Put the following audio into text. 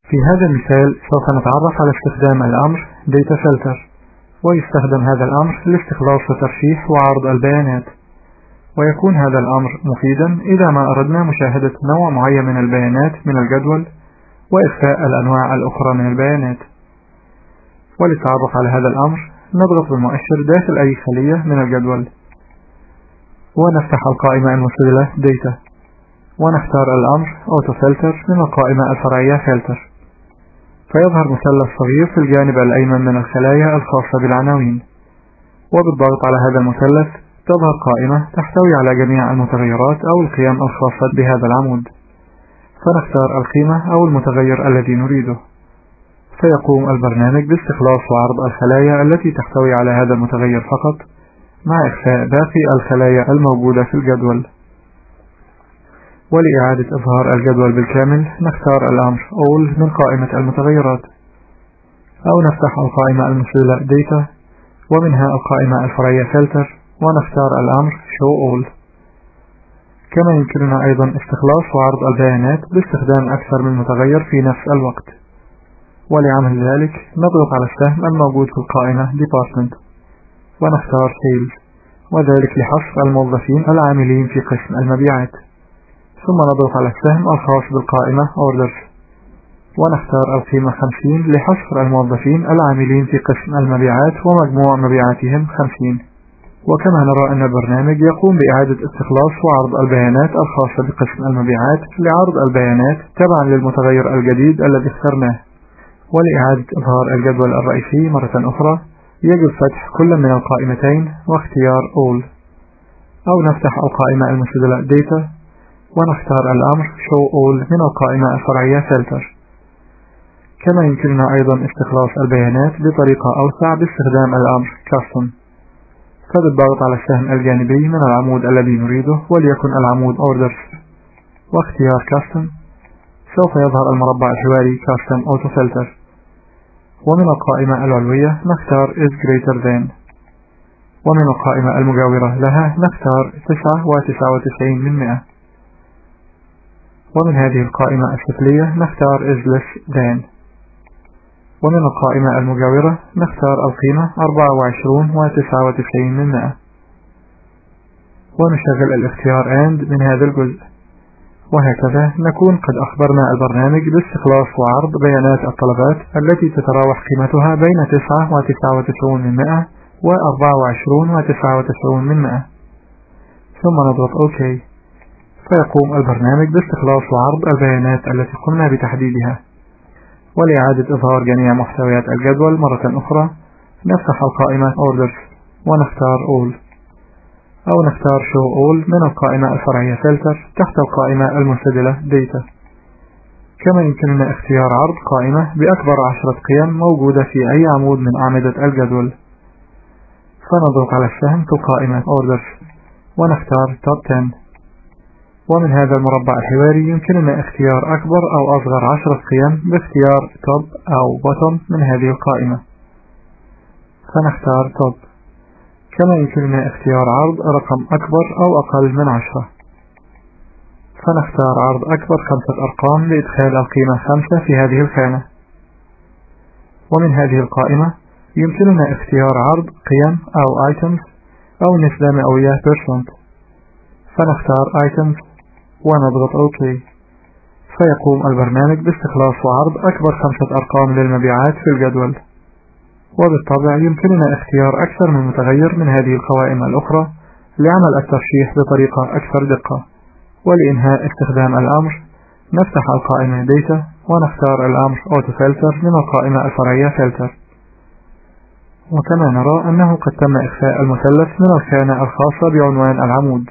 في هذا المثال سوف نتعرف على استخدام الأمر Data Filter، ويستخدم هذا الأمر لاستخلاص وترشيح وعرض البيانات، ويكون هذا الأمر مفيدا إذا ما أردنا مشاهدة نوع معين من البيانات من الجدول وإخفاء الأنواع الأخرى من البيانات. وللتعرف على هذا الأمر نضغط بالمؤشر داخل أي خلية من الجدول، ونفتح القائمة المسجلة Data، ونختار الأمر Auto Filter من القائمة الفرعية Filter، فيظهر مثلث صغير في الجانب الأيمن من الخلايا الخاصة بالعناوين، وبالضغط على هذا المثلث تظهر قائمة تحتوي على جميع المتغيرات أو القيم الخاصة بهذا العمود، فنختار القيمة أو المتغير الذي نريده، فيقوم البرنامج باستخلاص وعرض الخلايا التي تحتوي على هذا المتغير فقط، مع إخفاء باقي الخلايا الموجودة في الجدول. ولإعادة إظهار الجدول بالكامل نختار الأمر All من قائمة المتغيرات، أو نفتح القائمة المسجلة Data ومنها القائمة الفرعية Filter، ونختار الأمر Show All. كما يمكننا أيضا استخلاص وعرض البيانات باستخدام أكثر من متغير في نفس الوقت، ولعمل ذلك نضغط على السهم الموجود في القائمة Department ونختار Sales، وذلك لحصر الموظفين العاملين في قسم المبيعات، ثم نضغط على السهم الخاص بالقائمة Orders ونختار القيمة 50 لحصر الموظفين العاملين في قسم المبيعات ومجموع مبيعاتهم 50. وكما نرى أن البرنامج يقوم بإعادة استخلاص وعرض البيانات الخاصة بقسم المبيعات لعرض البيانات تبعا للمتغير الجديد الذي اخترناه. ولإعادة إظهار الجدول الرئيسي مرة أخرى يجب فتح كل من القائمتين واختيار All، أو نفتح القائمة المسجلة Data ونختار الأمر Show All من القائمة الفرعية Filter. كما يمكننا أيضا استخلاص البيانات بطريقة أوسع باستخدام الأمر Custom، فبالضغط على السهم الجانبي من العمود الذي نريده وليكن العمود Orders واختيار Custom، سوف يظهر المربع الحواري Custom Auto Filter، ومن القائمة العلوية نختار Is Greater Than، ومن القائمة المجاورة لها نختار 99.99%، ومن هذه القائمة السفلية نختار Is Less Than، ومن القائمة المجاورة نختار القيمة 24.99%، ونشغل الاختيار AND من هذا الجزء. وهكذا نكون قد أخبرنا البرنامج باستخلاص وعرض بيانات الطلبات التي تتراوح قيمتها بين 9.99% و 24.99%، ثم نضغط OK، فيقوم البرنامج باستخلاص وعرض البيانات التي قمنا بتحديدها. ولإعادة إظهار جميع محتويات الجدول مرة أخرى نفتح القائمة Orders ونختار All، أو نختار Show All من القائمة الفرعية Filter تحت القائمة المسجلة Data. كما يمكننا اختيار عرض قائمة بأكبر 10 قيم موجودة في أي عمود من أعمدة الجدول، فنضغط على السهم في القائمة Orders ونختار Top 10، ومن هذا المربع الحواري يمكننا اختيار أكبر أو أصغر 10 قيم باختيار Top أو Bottom من هذه القائمة، فنختار Top. كما يمكننا اختيار عرض رقم أكبر أو أقل من 10، فنختار عرض أكبر 5 أرقام لإدخال القيمة 5 في هذه الخانة. ومن هذه القائمة يمكننا اختيار عرض قيم أو Items أو نسبة مئوية %، فنختار Items ونضغط OK، فيقوم البرنامج باستخلاص وعرض أكبر 5 أرقام للمبيعات في الجدول. وبالطبع يمكننا اختيار أكثر من متغير من هذه القوائم الأخرى لعمل الترشيح بطريقة أكثر دقة. ولإنهاء استخدام الأمر نفتح القائمة Data ونختار الأمر Auto Filter من القائمة الفرعية Filter. وكما نرى أنه قد تم إخفاء المثلث من الخانة الخاصة بعنوان العمود.